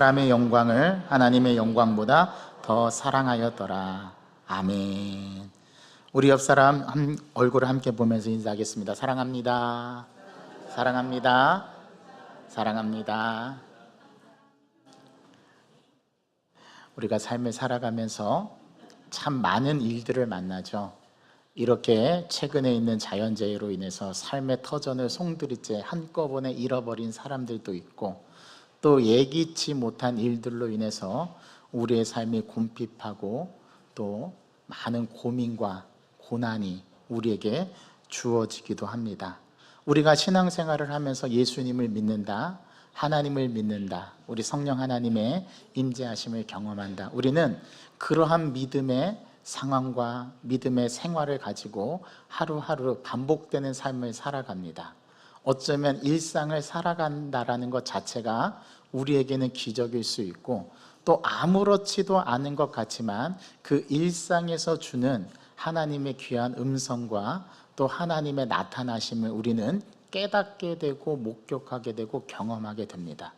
사람의 영광을 하나님의 영광보다 더 사랑하였더라. 아멘. 우리 옆 사람 얼굴을 함께 보면서 인사하겠습니다. 사랑합니다. 사랑합니다. 사랑합니다. 우리가 삶을 살아가면서 참 많은 일들을 만나죠. 이렇게 최근에 있는 자연재해로 인해서 삶의 터전을 송두리째 한꺼번에 잃어버린 사람들도 있고, 또 예기치 못한 일들로 인해서 우리의 삶이 궁핍하고 또 많은 고민과 고난이 우리에게 주어지기도 합니다. 우리가 신앙생활을 하면서 예수님을 믿는다, 하나님을 믿는다, 우리 성령 하나님의 임재하심을 경험한다. 우리는 그러한 믿음의 상황과 믿음의 생활을 가지고 하루하루 반복되는 삶을 살아갑니다. 어쩌면 일상을 살아간다라는 것 자체가 우리에게는 기적일 수 있고, 또 아무렇지도 않은 것 같지만 그 일상에서 주는 하나님의 귀한 음성과 또 하나님의 나타나심을 우리는 깨닫게 되고 목격하게 되고 경험하게 됩니다.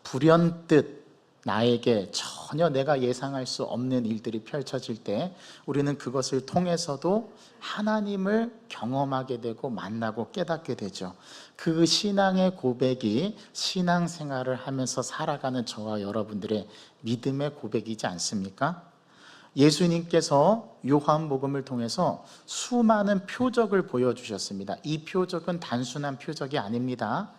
불현듯 나에게 전혀 내가 예상할 수 없는 일들이 펼쳐질 때 우리는 그것을 통해서도 하나님을 경험하게 되고 만나고 깨닫게 되죠. 그 신앙의 고백이 신앙생활을 하면서 살아가는 저와 여러분들의 믿음의 고백이지 않습니까? 예수님께서 요한복음을 통해서 수많은 표적을 보여주셨습니다. 이 표적은 단순한 표적이 아닙니다.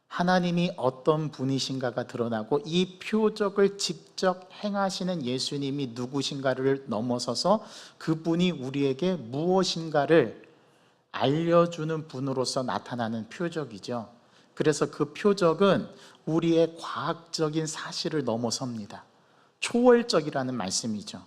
하나님이 어떤 분이신가가 드러나고 이 표적을 직접 행하시는 예수님이 누구신가를 넘어서서 그분이 우리에게 무엇인가를 알려주는 분으로서 나타나는 표적이죠. 그래서 그 표적은 우리의 과학적인 사실을 넘어섭니다. 초월적이라는 말씀이죠.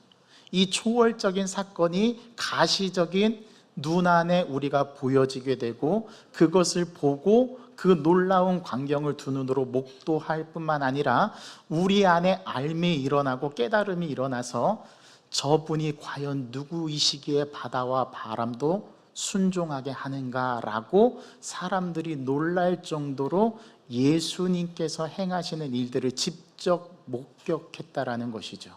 이 초월적인 사건이 가시적인 눈 안에 우리가 보여지게 되고, 그것을 보고 그 놀라운 광경을 두 눈으로 목도할 뿐만 아니라 우리 안에 알미 일어나고 깨달음이 일어나서 저분이 과연 누구이시기에 바다와 바람도 순종하게 하는가라고 사람들이 놀랄 정도로 예수님께서 행하시는 일들을 직접 목격했다라는 것이죠.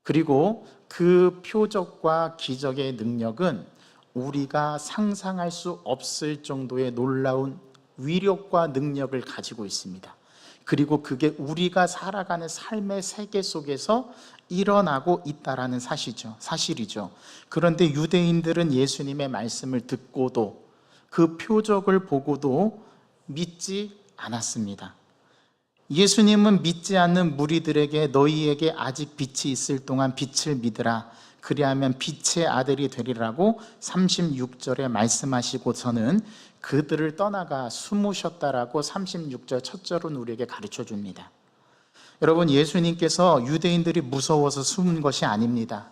그리고 그 표적과 기적의 능력은 우리가 상상할 수 없을 정도의 놀라운 위력과 능력을 가지고 있습니다. 그리고 그게 우리가 살아가는 삶의 세계 속에서 일어나고 있다라는 사실이죠. 그런데 유대인들은 예수님의 말씀을 듣고도 그 표적을 보고도 믿지 않았습니다. 예수님은 믿지 않는 무리들에게 너희에게 아직 빛이 있을 동안 빛을 믿으라, 그리하면 빛의 아들이 되리라고 36절에 말씀하시고서는 그들을 떠나가 숨으셨다라고 36절 첫 절은 우리에게 가르쳐 줍니다. 여러분, 예수님께서 유대인들이 무서워서 숨은 것이 아닙니다.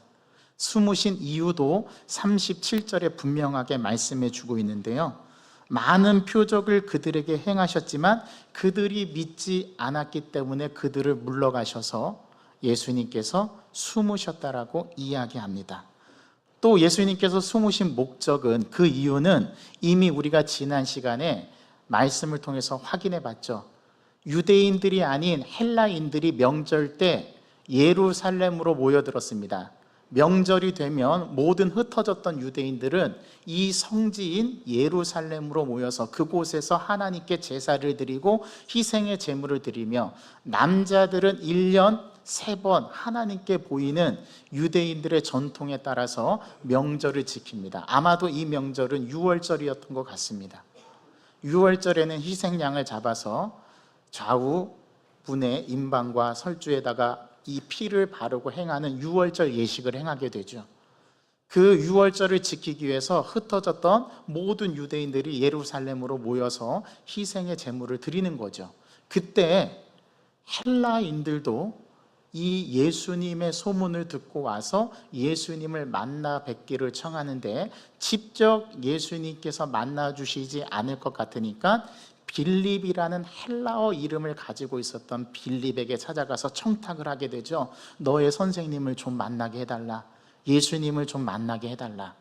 숨으신 이유도 37절에 분명하게 말씀해 주고 있는데요, 많은 표적을 그들에게 행하셨지만 그들이 믿지 않았기 때문에 그들을 물러가셔서 예수님께서 숨으셨다라고 이야기합니다. 또 예수님께서 숨으신 목적은, 그 이유는 이미 우리가 지난 시간에 말씀을 통해서 확인해 봤죠. 유대인들이 아닌 헬라인들이 명절 때 예루살렘으로 모여들었습니다. 명절이 되면 모든 흩어졌던 유대인들은 이 성지인 예루살렘으로 모여서 그곳에서 하나님께 제사를 드리고 희생의 제물을 드리며, 남자들은 1년 3번 하나님께 보이는 유대인들의 전통에 따라서 명절을 지킵니다. 아마도 이 명절은 유월절이었던 것 같습니다. 유월절에는 희생양을 잡아서 좌우 분의 임방과 설주에다가 이 피를 바르고 행하는 유월절 예식을 행하게 되죠. 그 유월절을 지키기 위해서 흩어졌던 모든 유대인들이 예루살렘으로 모여서 희생의 제물을 드리는 거죠. 그때 헬라인들도 이 예수님의 소문을 듣고 와서 예수님을 만나 뵙기를 청하는데, 직접 예수님께서 만나 주시지 않을 것 같으니까 빌립이라는 헬라어 이름을 가지고 있었던 빌립에게 찾아가서 청탁을 하게 되죠. 너의 선생님을 좀 만나게 해달라, 예수님을 좀 만나게 해달라.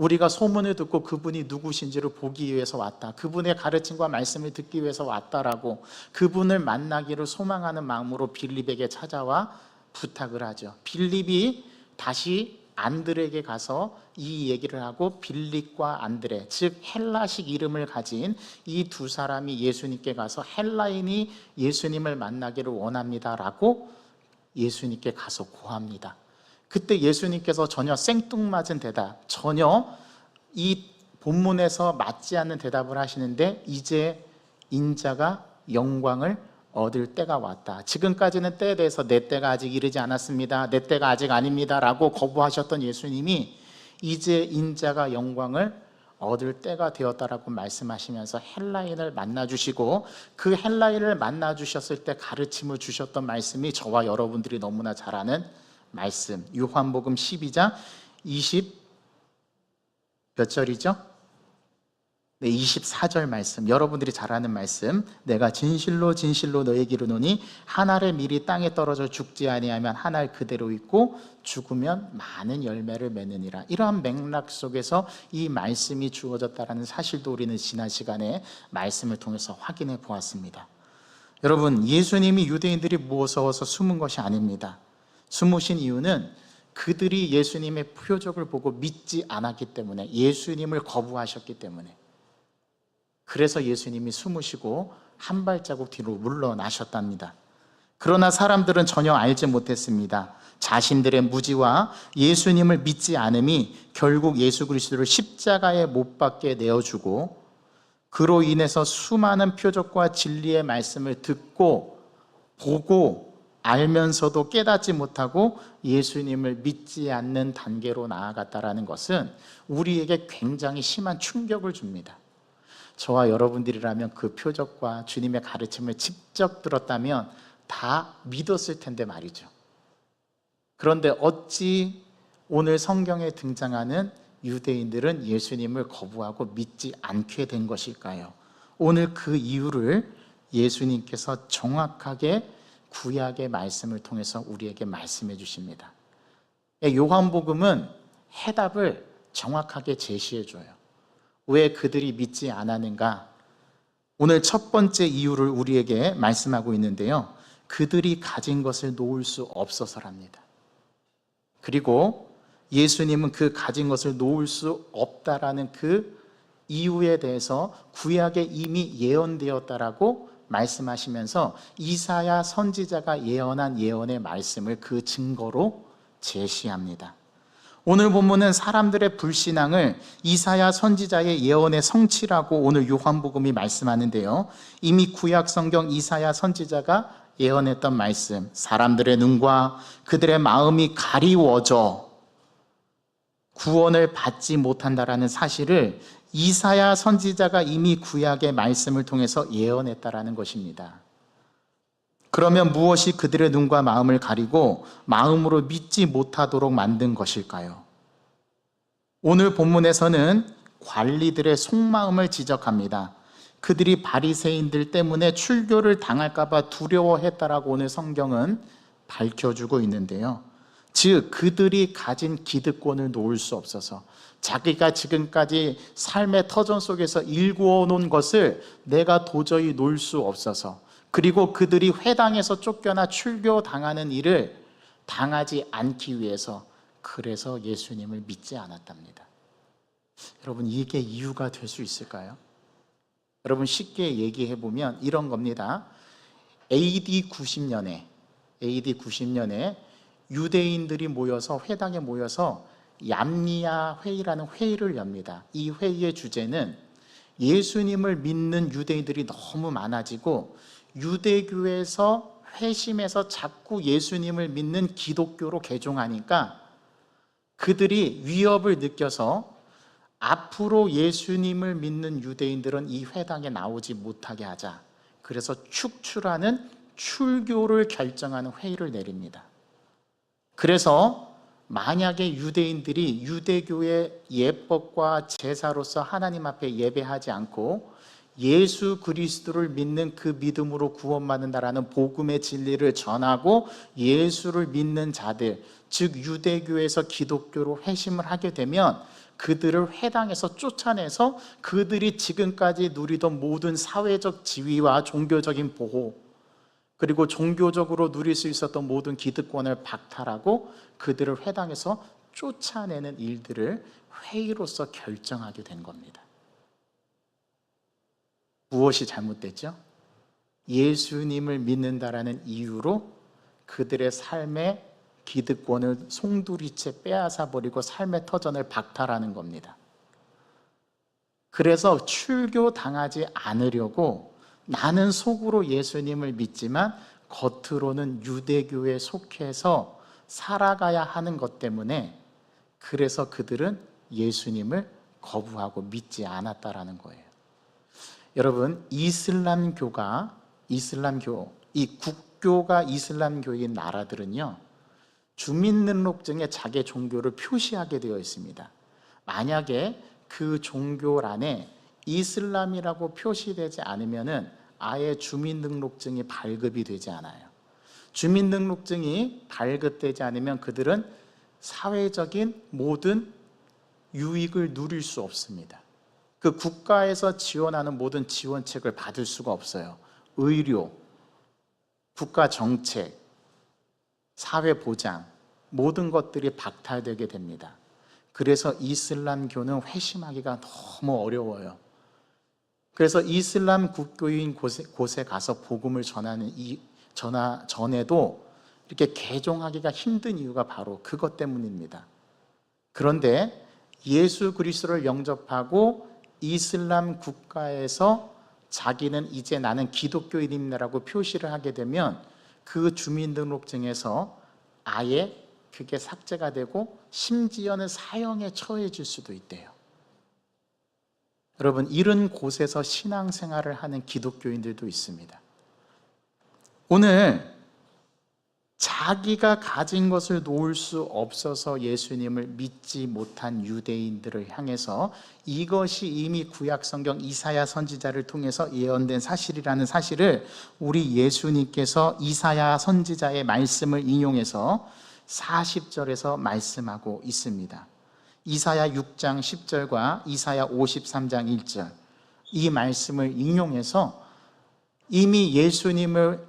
우리가 소문을 듣고 그분이 누구신지를 보기 위해서 왔다, 그분의 가르침과 말씀을 듣기 위해서 왔다라고 그분을 만나기를 소망하는 마음으로 빌립에게 찾아와 부탁을 하죠. 빌립이 다시 안드레에게 가서 이 얘기를 하고 빌립과 안드레, 즉 헬라식 이름을 가진 이 두 사람이 예수님께 가서 헬라인이 예수님을 만나기를 원합니다라고 예수님께 가서 고합니다. 그때 예수님께서 전혀 생뚱맞은 대답, 전혀 이 본문에서 맞지 않는 대답을 하시는데, 이제 인자가 영광을 얻을 때가 왔다. 지금까지는 때에 대해서 내 때가 아직 이르지 않았습니다, 내 때가 아직 아닙니다 라고 거부하셨던 예수님이 이제 인자가 영광을 얻을 때가 되었다라고 말씀하시면서 헬라인을 만나주시고, 그 헬라인을 만나주셨을 때 가르침을 주셨던 말씀이 저와 여러분들이 너무나 잘 아는 말씀, 요한복음 12장 20 몇 절이죠? 네, 24절 말씀, 여러분들이 잘 아는 말씀. 내가 진실로 진실로 너에게 이르노니 한 알의 밀이 땅에 떨어져 죽지 아니하면 한 알 그대로 있고 죽으면 많은 열매를 맺느니라. 이러한 맥락 속에서 이 말씀이 주어졌다는 사실도 우리는 지난 시간에 말씀을 통해서 확인해 보았습니다. 여러분, 예수님이 유대인들이 무서워서 숨은 것이 아닙니다. 숨으신 이유는 그들이 예수님의 표적을 보고 믿지 않았기 때문에, 예수님을 거부하셨기 때문에, 그래서 예수님이 숨으시고 한 발자국 뒤로 물러나셨답니다. 그러나 사람들은 전혀 알지 못했습니다. 자신들의 무지와 예수님을 믿지 않음이 결국 예수 그리스도를 십자가에 못 박게 내어주고, 그로 인해서 수많은 표적과 진리의 말씀을 듣고 보고 알면서도 깨닫지 못하고 예수님을 믿지 않는 단계로 나아갔다는 것은 우리에게 굉장히 심한 충격을 줍니다. 저와 여러분들이라면 그 표적과 주님의 가르침을 직접 들었다면 다 믿었을 텐데 말이죠. 그런데 어찌 오늘 성경에 등장하는 유대인들은 예수님을 거부하고 믿지 않게 된 것일까요? 오늘 그 이유를 예수님께서 정확하게 구약의 말씀을 통해서 우리에게 말씀해 주십니다. 요한복음은 해답을 정확하게 제시해 줘요. 왜 그들이 믿지 않았는가? 오늘 첫 번째 이유를 우리에게 말씀하고 있는데요, 그들이 가진 것을 놓을 수 없어서랍니다. 그리고 예수님은 그 가진 것을 놓을 수 없다라는 그 이유에 대해서 구약에 이미 예언되었다라고 말씀하시면서 이사야 선지자가 예언한 예언의 말씀을 그 증거로 제시합니다. 오늘 본문은 사람들의 불신앙을 이사야 선지자의 예언의 성취라고 오늘 요한복음이 말씀하는데요, 이미 구약 성경 이사야 선지자가 예언했던 말씀, 사람들의 눈과 그들의 마음이 가리워져 구원을 받지 못한다라는 사실을 이사야 선지자가 이미 구약의 말씀을 통해서 예언했다라는 것입니다. 그러면 무엇이 그들의 눈과 마음을 가리고 마음으로 믿지 못하도록 만든 것일까요? 오늘 본문에서는 관리들의 속마음을 지적합니다. 그들이 바리새인들 때문에 출교를 당할까 봐 두려워했다라고 오늘 성경은 밝혀주고 있는데요, 즉 그들이 가진 기득권을 놓을 수 없어서, 자기가 지금까지 삶의 터전 속에서 일구어 놓은 것을 내가 도저히 놓을 수 없어서, 그리고 그들이 회당에서 쫓겨나 출교당하는 일을 당하지 않기 위해서, 그래서 예수님을 믿지 않았답니다. 여러분, 이게 이유가 될 수 있을까요? 여러분, 쉽게 얘기해 보면 이런 겁니다. AD 90년에 유대인들이 모여서, 회당에 모여서 얌리아 회의라는 회의를 엽니다. 이 회의의 주제는 예수님을 믿는 유대인들이 너무 많아지고 유대교에서 회심해서 자꾸 예수님을 믿는 기독교로 개종하니까 그들이 위협을 느껴서 앞으로 예수님을 믿는 유대인들은 이 회당에 나오지 못하게 하자, 그래서 축출하는 출교를 결정하는 회의를 내립니다. 그래서 만약에 유대인들이 유대교의 예법과 제사로서 하나님 앞에 예배하지 않고 예수 그리스도를 믿는 그 믿음으로 구원받는다라는 복음의 진리를 전하고 예수를 믿는 자들, 즉 유대교에서 기독교로 회심을 하게 되면 그들을 회당에서 쫓아내서 그들이 지금까지 누리던 모든 사회적 지위와 종교적인 보호, 그리고 종교적으로 누릴 수 있었던 모든 기득권을 박탈하고 그들을 회당에서 쫓아내는 일들을 회의로서 결정하게 된 겁니다. 무엇이 잘못됐죠? 예수님을 믿는다라는 이유로 그들의 삶의 기득권을 송두리째 빼앗아 버리고 삶의 터전을 박탈하는 겁니다. 그래서 출교당하지 않으려고 나는 속으로 예수님을 믿지만 겉으로는 유대교에 속해서 살아가야 하는 것 때문에, 그래서 그들은 예수님을 거부하고 믿지 않았다라는 거예요. 여러분, 이 국교가 이슬람교인 나라들은요, 주민등록증에 자기 종교를 표시하게 되어 있습니다. 만약에 그 종교란에 이슬람이라고 표시되지 않으면은 아예 주민등록증이 발급이 되지 않아요. 주민등록증이 발급되지 않으면 그들은 사회적인 모든 유익을 누릴 수 없습니다. 그 국가에서 지원하는 모든 지원책을 받을 수가 없어요. 의료, 국가 정책, 사회 보장, 모든 것들이 박탈되게 됩니다. 그래서 이슬람교는 회심하기가 너무 어려워요. 그래서 이슬람 국교인 곳에 가서 복음을 전해도 이렇게 개종하기가 힘든 이유가 바로 그것 때문입니다. 그런데 예수 그리스도를 영접하고 이슬람 국가에서 자기는 이제 나는 기독교인이라고 표시를 하게 되면 그 주민등록증에서 아예 그게 삭제가 되고 심지어는 사형에 처해질 수도 있대요. 여러분, 이런 곳에서 신앙생활을 하는 기독교인들도 있습니다. 오늘 자기가 가진 것을 놓을 수 없어서 예수님을 믿지 못한 유대인들을 향해서 이것이 이미 구약성경 이사야 선지자를 통해서 예언된 사실이라는 사실을 우리 예수님께서 이사야 선지자의 말씀을 인용해서 40절에서 말씀하고 있습니다. 이사야 6장 10절과 이사야 53장 1절, 이 말씀을 인용해서 이미 예수님을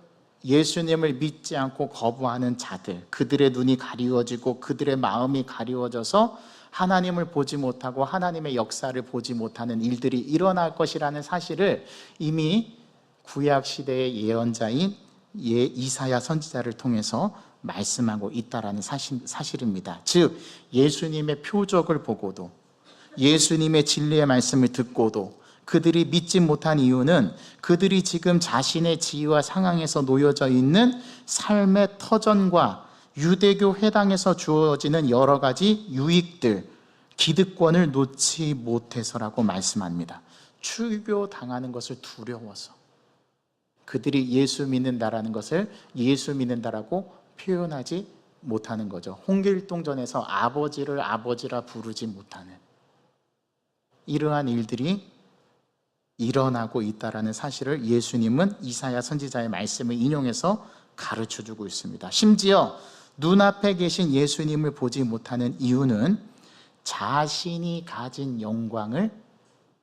믿지 않고 거부하는 자들, 그들의 눈이 가리워지고 그들의 마음이 가리워져서 하나님을 보지 못하고 하나님의 역사를 보지 못하는 일들이 일어날 것이라는 사실을 이미 구약시대의 예언자인 이사야 선지자를 통해서 말씀하고 있다라는 사실입니다. 즉, 예수님의 표적을 보고도, 예수님의 진리의 말씀을 듣고도 그들이 믿지 못한 이유는 그들이 지금 자신의 지위와 상황에서 놓여져 있는 삶의 터전과 유대교 회당에서 주어지는 여러 가지 유익들, 기득권을 놓지 못해서라고 말씀합니다. 출교당하는 것을 두려워서 그들이 예수 믿는다라는 것을 예수 믿는다라고 표현하지 못하는 거죠. 홍길동전에서 아버지를 아버지라 부르지 못하는 이러한 일들이 일어나고 있다라는 사실을 예수님은 이사야 선지자의 말씀을 인용해서 가르쳐주고 있습니다. 심지어 눈앞에 계신 예수님을 보지 못하는 이유는 자신이 가진 영광을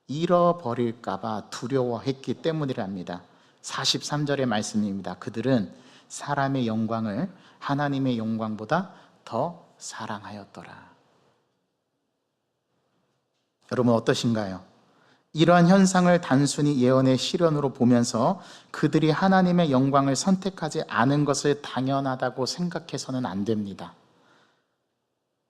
잃어버릴까 봐 두려워했기 때문이랍니다. 43절의 말씀입니다. 그들은 사람의 영광을 하나님의 영광보다 더 사랑하였더라. 여러분, 어떠신가요? 이러한 현상을 단순히 예언의 실현으로 보면서 그들이 하나님의 영광을 선택하지 않은 것을 당연하다고 생각해서는 안 됩니다.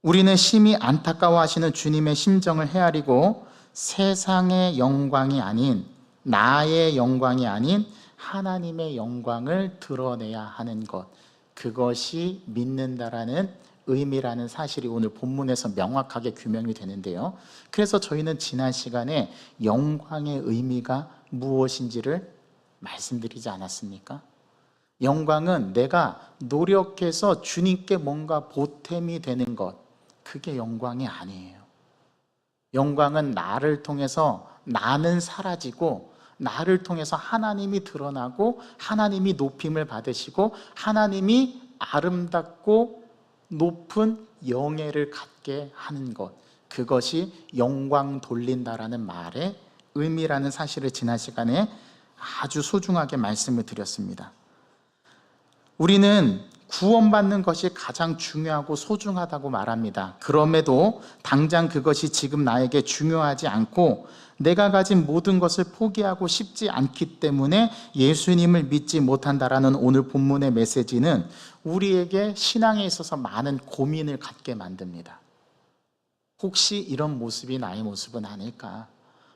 우리는 심히 안타까워하시는 주님의 심정을 헤아리고 세상의 영광이 아닌, 나의 영광이 아닌 하나님의 영광을 드러내야 하는 것, 그것이 믿는다라는 의미라는 사실이 오늘 본문에서 명확하게 규명이 되는데요. 그래서 저희는 지난 시간에 영광의 의미가 무엇인지를 말씀드리지 않았습니까? 영광은 내가 노력해서 주님께 뭔가 보탬이 되는 것, 그게 영광이 아니에요. 영광은 나를 통해서 나는 사라지고 나를 통해서 하나님이 드러나고 하나님이 높임을 받으시고 하나님이 아름답고 높은 영예를 갖게 하는 것, 그것이 영광 돌린다라는 말의 의미라는 사실을 지난 시간에 아주 소중하게 말씀을 드렸습니다. 우리는 구원받는 것이 가장 중요하고 소중하다고 말합니다. 그럼에도 당장 그것이 지금 나에게 중요하지 않고 내가 가진 모든 것을 포기하고 싶지 않기 때문에 예수님을 믿지 못한다라는 오늘 본문의 메시지는 우리에게 신앙에 있어서 많은 고민을 갖게 만듭니다. 혹시 이런 모습이 나의 모습은 아닐까?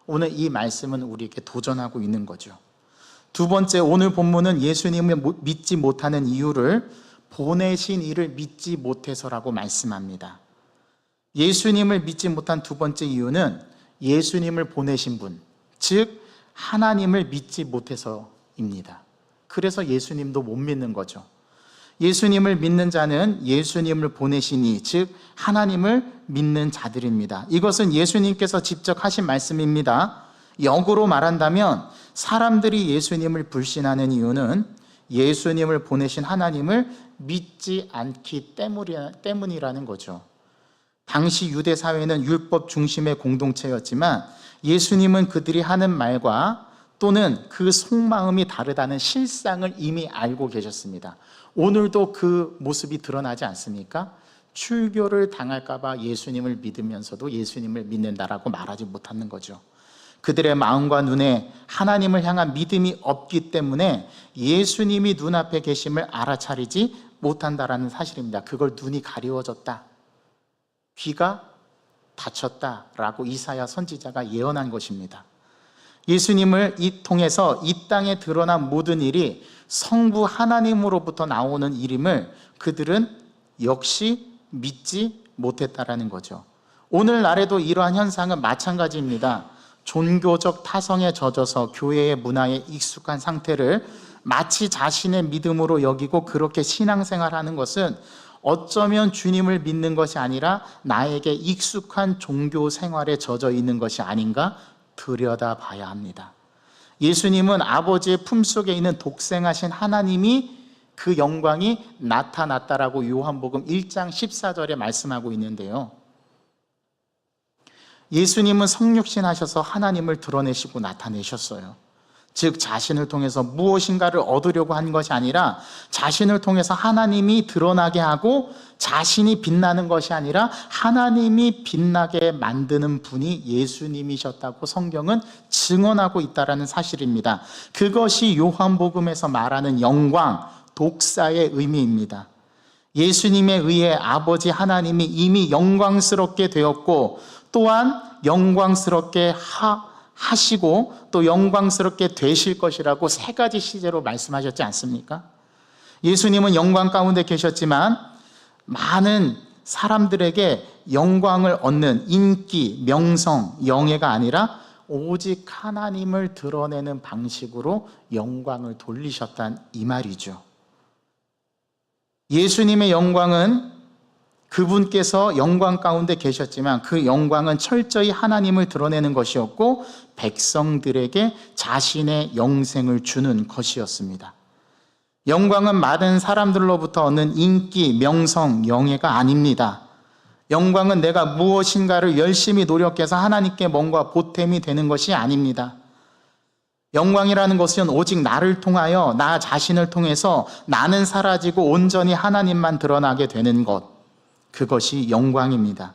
오늘 이 말씀은 우리에게 도전하고 있는 거죠. 두 번째, 오늘 본문은 예수님을 믿지 못하는 이유를 보내신 이를 믿지 못해서라고 말씀합니다. 예수님을 믿지 못한 두 번째 이유는 예수님을 보내신 분, 즉 하나님을 믿지 못해서입니다. 그래서 예수님도 못 믿는 거죠. 예수님을 믿는 자는 예수님을 보내신 이, 즉 하나님을 믿는 자들입니다. 이것은 예수님께서 직접 하신 말씀입니다. 역으로 말한다면 사람들이 예수님을 불신하는 이유는 예수님을 보내신 하나님을 믿지 않기 때문이라는 거죠. 당시 유대 사회는 율법 중심의 공동체였지만 예수님은 그들이 하는 말과 또는 그 속마음이 다르다는 실상을 이미 알고 계셨습니다. 오늘도 그 모습이 드러나지 않습니까? 출교를 당할까 봐 예수님을 믿으면서도 예수님을 믿는다라고 말하지 못하는 거죠. 그들의 마음과 눈에 하나님을 향한 믿음이 없기 때문에 예수님이 눈앞에 계심을 알아차리지 못한다라는 사실입니다. 그걸 눈이 가리워졌다, 귀가 닫혔다라고 이사야 선지자가 예언한 것입니다. 예수님을 통해서 이 땅에 드러난 모든 일이 성부 하나님으로부터 나오는 일임을 그들은 역시 믿지 못했다라는 거죠. 오늘날에도 이러한 현상은 마찬가지입니다. 종교적 타성에 젖어서 교회의 문화에 익숙한 상태를 마치 자신의 믿음으로 여기고 그렇게 신앙생활하는 것은 어쩌면 주님을 믿는 것이 아니라 나에게 익숙한 종교 생활에 젖어 있는 것이 아닌가 들여다봐야 합니다. 예수님은 아버지의 품속에 있는 독생하신 하나님이 그 영광이 나타났다라고 요한복음 1장 14절에 말씀하고 있는데요. 예수님은 성육신 하셔서 하나님을 드러내시고 나타내셨어요. 즉 자신을 통해서 무엇인가를 얻으려고 한 것이 아니라 자신을 통해서 하나님이 드러나게 하고 자신이 빛나는 것이 아니라 하나님이 빛나게 만드는 분이 예수님이셨다고 성경은 증언하고 있다는 사실입니다. 그것이 요한복음에서 말하는 영광, 독사의 의미입니다. 예수님에 의해 아버지 하나님이 이미 영광스럽게 되었고 또한 영광스럽게 하시고 또 영광스럽게 되실 것이라고 세 가지 시제로 말씀하셨지 않습니까? 예수님은 영광 가운데 계셨지만 많은 사람들에게 영광을 얻는 인기, 명성, 영예가 아니라 오직 하나님을 드러내는 방식으로 영광을 돌리셨단 이 말이죠. 예수님의 영광은 그분께서 영광 가운데 계셨지만 그 영광은 철저히 하나님을 드러내는 것이었고 백성들에게 자신의 영생을 주는 것이었습니다. 영광은 많은 사람들로부터 얻는 인기, 명성, 영예가 아닙니다. 영광은 내가 무엇인가를 열심히 노력해서 하나님께 뭔가 보탬이 되는 것이 아닙니다. 영광이라는 것은 오직 나를 통하여 나 자신을 통해서 나는 사라지고 온전히 하나님만 드러나게 되는 것, 그것이 영광입니다.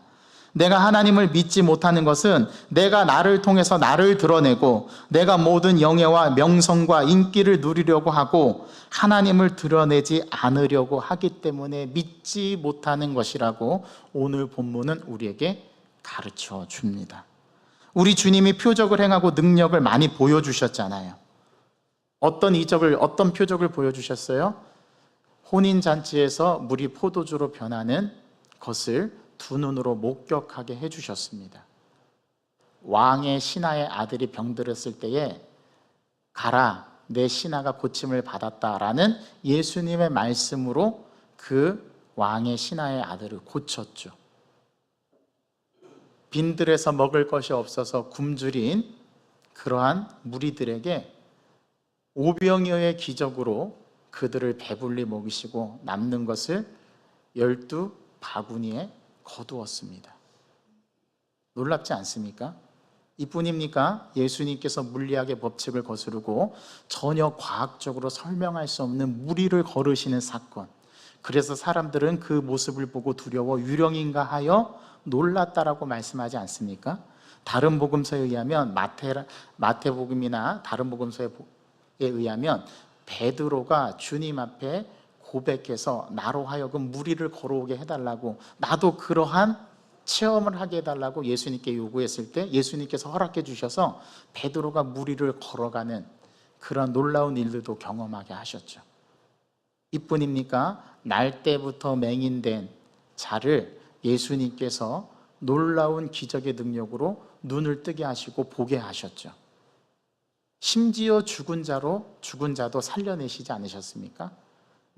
내가 하나님을 믿지 못하는 것은 내가 나를 통해서 나를 드러내고 내가 모든 영예와 명성과 인기를 누리려고 하고 하나님을 드러내지 않으려고 하기 때문에 믿지 못하는 것이라고 오늘 본문은 우리에게 가르쳐 줍니다. 우리 주님이 표적을 행하고 능력을 많이 보여주셨잖아요. 어떤 표적을 보여주셨어요? 혼인잔치에서 물이 포도주로 변하는 것을 두 눈으로 목격하게 해주셨습니다. 왕의 신하의 아들이 병들었을 때에 가라, 내 신하가 고침을 받았다라는 예수님의 말씀으로 그 왕의 신하의 아들을 고쳤죠. 빈들에서 먹을 것이 없어서 굶주린 그러한 무리들에게 오병이어의 기적으로 그들을 배불리 먹이시고 남는 것을 12 바구니에 거두었습니다. 놀랍지 않습니까? 이뿐입니까? 예수님께서 물리학의 법칙을 거스르고 전혀 과학적으로 설명할 수 없는 무리를 걸으시는 사건. 그래서 사람들은 그 모습을 보고 두려워 유령인가 하여 놀랐다라고 말씀하지 않습니까? 다른 복음서에 의하면 마태복음이나 다른 복음서에 의하면 베드로가 주님 앞에 고백해서 나로 하여금 무리를 걸어오게 해달라고, 나도 그러한 체험을 하게 해달라고 예수님께 요구했을 때 예수님께서 허락해 주셔서 베드로가 무리를 걸어가는 그런 놀라운 일들도 경험하게 하셨죠. 이뿐입니까? 날 때부터 맹인된 자를 예수님께서 놀라운 기적의 능력으로 눈을 뜨게 하시고 보게 하셨죠. 심지어 죽은 자도 살려내시지 않으셨습니까?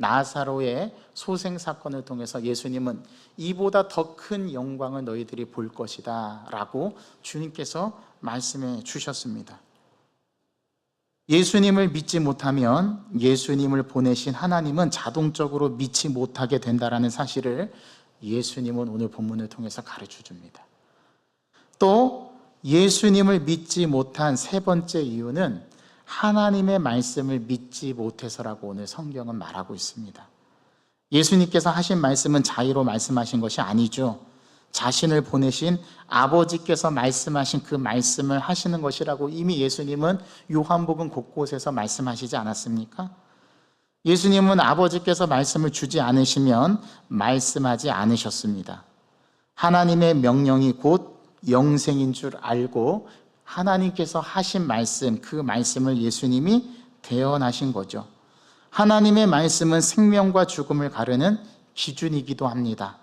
나사로의 소생 사건을 통해서 예수님은 이보다 더 큰 영광을 너희들이 볼 것이다 라고 주님께서 말씀해 주셨습니다. 예수님을 믿지 못하면 예수님을 보내신 하나님은 자동적으로 믿지 못하게 된다는 사실을 예수님은 오늘 본문을 통해서 가르쳐 줍니다. 또 예수님을 믿지 못한 세 번째 이유는 하나님의 말씀을 믿지 못해서라고 오늘 성경은 말하고 있습니다. 예수님께서 하신 말씀은 자의로 말씀하신 것이 아니죠. 자신을 보내신 아버지께서 말씀하신 그 말씀을 하시는 것이라고 이미 예수님은 요한복음 곳곳에서 말씀하시지 않았습니까? 예수님은 아버지께서 말씀을 주지 않으시면 말씀하지 않으셨습니다. 하나님의 명령이 곧 영생인 줄 알고 하나님께서 하신 말씀, 그 말씀을 예수님이 대언하신 거죠. 하나님의 말씀은 생명과 죽음을 가르는 기준이기도 합니다.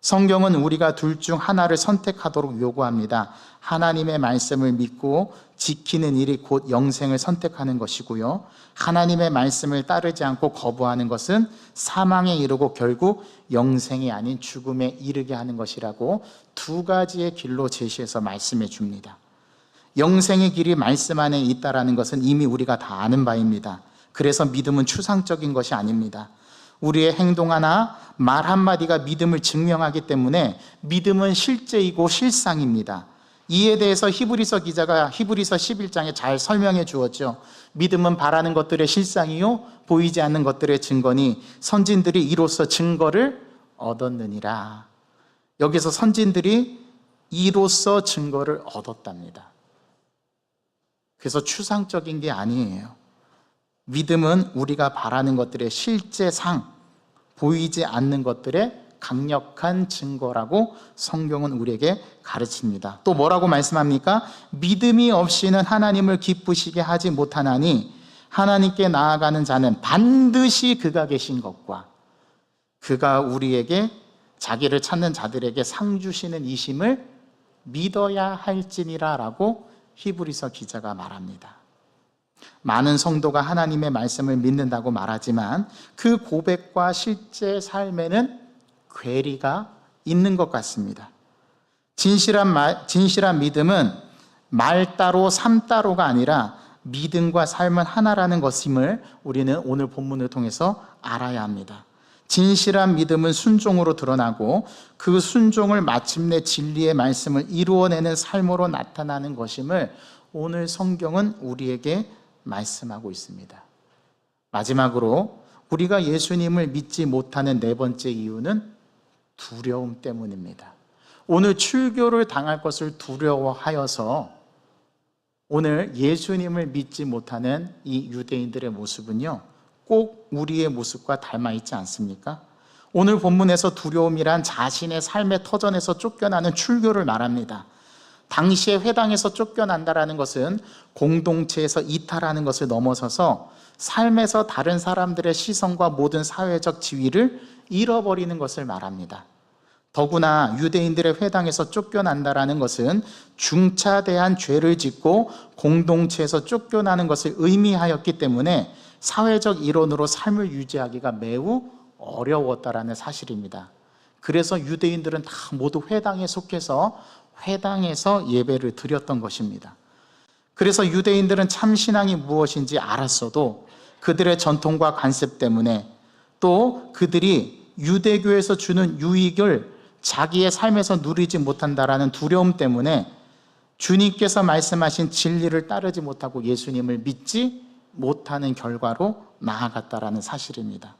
성경은 우리가 둘 중 하나를 선택하도록 요구합니다. 하나님의 말씀을 믿고 지키는 일이 곧 영생을 선택하는 것이고요, 하나님의 말씀을 따르지 않고 거부하는 것은 사망에 이르고 결국 영생이 아닌 죽음에 이르게 하는 것이라고 두 가지의 길로 제시해서 말씀해 줍니다. 영생의 길이 말씀 안에 있다는 것은 이미 우리가 다 아는 바입니다. 그래서 믿음은 추상적인 것이 아닙니다. 우리의 행동 하나, 말 한마디가 믿음을 증명하기 때문에 믿음은 실제이고 실상입니다. 이에 대해서 히브리서 기자가 히브리서 11장에 잘 설명해 주었죠. 믿음은 바라는 것들의 실상이요 보이지 않는 것들의 증거니 선진들이 이로써 증거를 얻었느니라. 여기서 선진들이 이로써 증거를 얻었답니다. 그래서 추상적인 게 아니에요. 믿음은 우리가 바라는 것들의 실제상, 보이지 않는 것들의 강력한 증거라고 성경은 우리에게 가르칩니다. 또 뭐라고 말씀합니까? 믿음이 없이는 하나님을 기쁘시게 하지 못하나니 하나님께 나아가는 자는 반드시 그가 계신 것과 그가 우리에게 자기를 찾는 자들에게 상 주시는 이심을 믿어야 할지니라 라고 히브리서 기자가 말합니다. 많은 성도가 하나님의 말씀을 믿는다고 말하지만 그 고백과 실제 삶에는 괴리가 있는 것 같습니다. 진실한 믿음은 말 따로 삶 따로가 아니라 믿음과 삶은 하나라는 것임을 우리는 오늘 본문을 통해서 알아야 합니다. 진실한 믿음은 순종으로 드러나고 그 순종을 마침내 진리의 말씀을 이루어내는 삶으로 나타나는 것임을 오늘 성경은 우리에게 말씀하고 있습니다. 마지막으로 우리가 예수님을 믿지 못하는 네 번째 이유는 두려움 때문입니다. 오늘 출교를 당할 것을 두려워하여서 오늘 예수님을 믿지 못하는 이 유대인들의 모습은요, 꼭 우리의 모습과 닮아 있지 않습니까? 오늘 본문에서 두려움이란 자신의 삶의 터전에서 쫓겨나는 출교를 말합니다. 당시에 회당에서 쫓겨난다라는 것은 공동체에서 이탈하는 것을 넘어서서 삶에서 다른 사람들의 시선과 모든 사회적 지위를 잃어버리는 것을 말합니다. 더구나 유대인들의 회당에서 쫓겨난다라는 것은 중차대한 죄를 짓고 공동체에서 쫓겨나는 것을 의미하였기 때문에 사회적 일원으로 삶을 유지하기가 매우 어려웠다라는 사실입니다. 그래서 유대인들은 다 모두 회당에 속해서 회당에서 예배를 드렸던 것입니다. 그래서 유대인들은 참신앙이 무엇인지 알았어도 그들의 전통과 관습 때문에 또 그들이 유대교에서 주는 유익을 자기의 삶에서 누리지 못한다라는 두려움 때문에 주님께서 말씀하신 진리를 따르지 못하고 예수님을 믿지 못하는 결과로 나아갔다라는 사실입니다.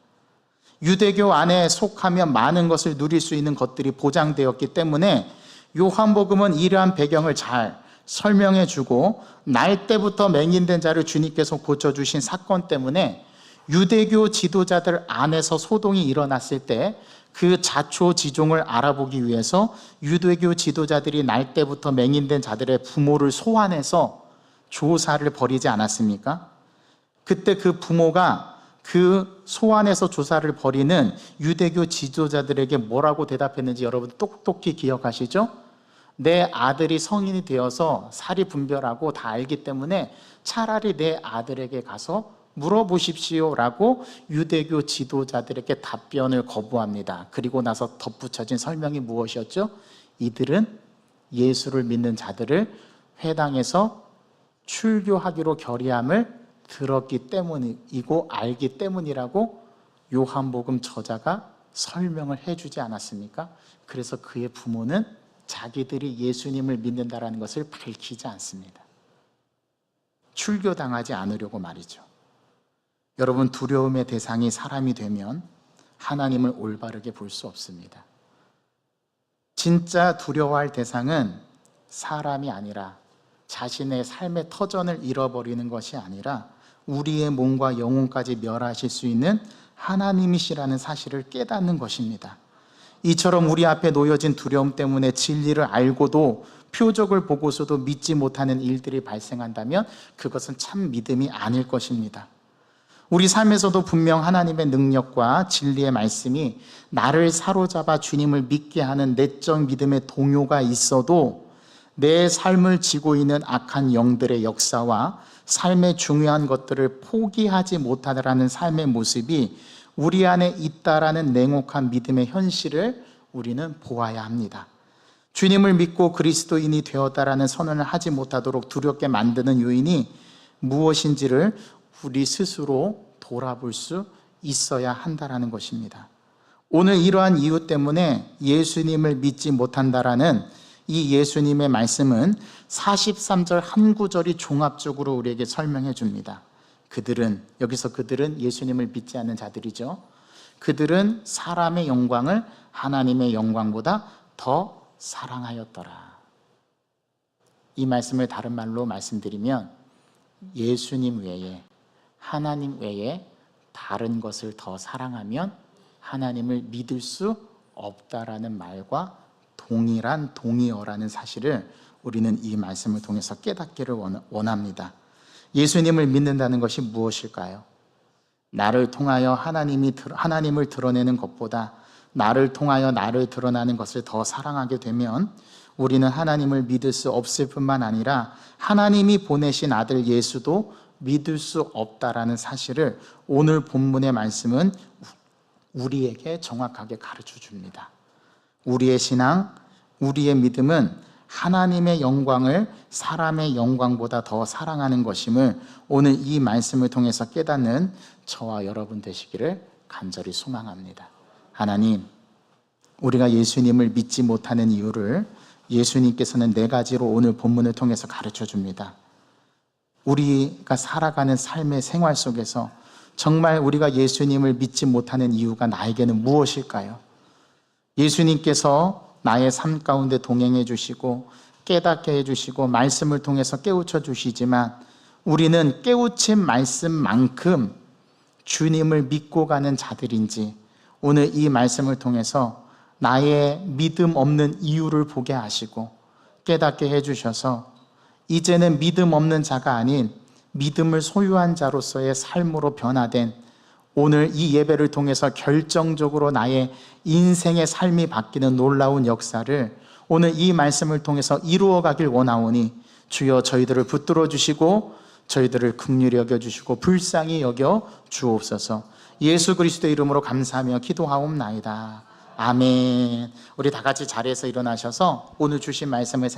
유대교 안에 속하면 많은 것을 누릴 수 있는 것들이 보장되었기 때문에 요한복음은 이러한 배경을 잘 설명해 주고, 날 때부터 맹인된 자를 주님께서 고쳐주신 사건 때문에 유대교 지도자들 안에서 소동이 일어났을 때 그 자초지종을 알아보기 위해서 유대교 지도자들이 날 때부터 맹인된 자들의 부모를 소환해서 조사를 벌이지 않았습니까? 그때 그 부모가 그 소환해서 조사를 벌이는 유대교 지도자들에게 뭐라고 대답했는지 여러분 똑똑히 기억하시죠? 내 아들이 성인이 되어서 사리 분별하고 다 알기 때문에 차라리 내 아들에게 가서 물어보십시오 라고 유대교 지도자들에게 답변을 거부합니다. 그리고 나서 덧붙여진 설명이 무엇이었죠? 이들은 예수를 믿는 자들을 회당에서 출교하기로 결의함을 들었기 때문이고 알기 때문이라고 요한복음 저자가 설명을 해주지 않았습니까? 그래서 그의 부모는 자기들이 예수님을 믿는다라는 것을 밝히지 않습니다. 출교당하지 않으려고 말이죠. 여러분, 두려움의 대상이 사람이 되면 하나님을 올바르게 볼 수 없습니다. 진짜 두려워할 대상은 사람이 아니라, 자신의 삶의 터전을 잃어버리는 것이 아니라 우리의 몸과 영혼까지 멸하실 수 있는 하나님이시라는 사실을 깨닫는 것입니다. 이처럼 우리 앞에 놓여진 두려움 때문에 진리를 알고도 표적을 보고서도 믿지 못하는 일들이 발생한다면 그것은 참 믿음이 아닐 것입니다. 우리 삶에서도 분명 하나님의 능력과 진리의 말씀이 나를 사로잡아 주님을 믿게 하는 내적 믿음의 동요가 있어도 내 삶을 지고 있는 악한 영들의 역사와 삶의 중요한 것들을 포기하지 못하라는 삶의 모습이 우리 안에 있다라는 냉혹한 믿음의 현실을 우리는 보아야 합니다. 주님을 믿고 그리스도인이 되었다라는 선언을 하지 못하도록 두렵게 만드는 요인이 무엇인지를 우리 스스로 돌아볼 수 있어야 한다라는 것입니다. 오늘 이러한 이유 때문에 예수님을 믿지 못한다라는 이 예수님의 말씀은 43절 한 구절이 종합적으로 우리에게 설명해 줍니다. 여기서 그들은 예수님을 믿지 않는 자들이죠. 그들은 사람의 영광을 하나님의 영광보다 더 사랑하였더라. 이 말씀을 다른 말로 말씀드리면, 예수님 외에, 하나님 외에 다른 것을 더 사랑하면 하나님을 믿을 수 없다라는 말과 동일한 동의어라는 사실을 우리는 이 말씀을 통해서 깨닫기를 원합니다. 예수님을 믿는다는 것이 무엇일까요? 나를 통하여 하나님을 드러내는 것보다 나를 통하여 나를 드러나는 것을 더 사랑하게 되면 우리는 하나님을 믿을 수 없을 뿐만 아니라 하나님이 보내신 아들 예수도 믿을 수 없다라는 사실을 오늘 본문의 말씀은 우리에게 정확하게 가르쳐 줍니다. 우리의 신앙, 우리의 믿음은 하나님의 영광을 사람의 영광보다 더 사랑하는 것임을 오늘 이 말씀을 통해서 깨닫는 저와 여러분 되시기를 간절히 소망합니다. 하나님, 우리가 예수님을 믿지 못하는 이유를 예수님께서는 4가지로 오늘 본문을 통해서 가르쳐 줍니다. 우리가 살아가는 삶의 생활 속에서 정말 우리가 예수님을 믿지 못하는 이유가 나에게는 무엇일까요? 예수님께서 나의 삶 가운데 동행해 주시고 깨닫게 해 주시고 말씀을 통해서 깨우쳐 주시지만 우리는 깨우친 말씀만큼 주님을 믿고 가는 자들인지 오늘 이 말씀을 통해서 나의 믿음 없는 이유를 보게 하시고 깨닫게 해 주셔서 이제는 믿음 없는 자가 아닌 믿음을 소유한 자로서의 삶으로 변화된 오늘 이 예배를 통해서 결정적으로 나의 인생의 삶이 바뀌는 놀라운 역사를 오늘 이 말씀을 통해서 이루어 가길 원하오니 주여 저희들을 붙들어 주시고 저희들을 긍휼히 여겨주시고 불쌍히 여겨 주옵소서. 예수 그리스도의 이름으로 감사하며 기도하옵나이다. 아멘. 우리 다 같이 자리에서 일어나셔서 오늘 주신 말씀을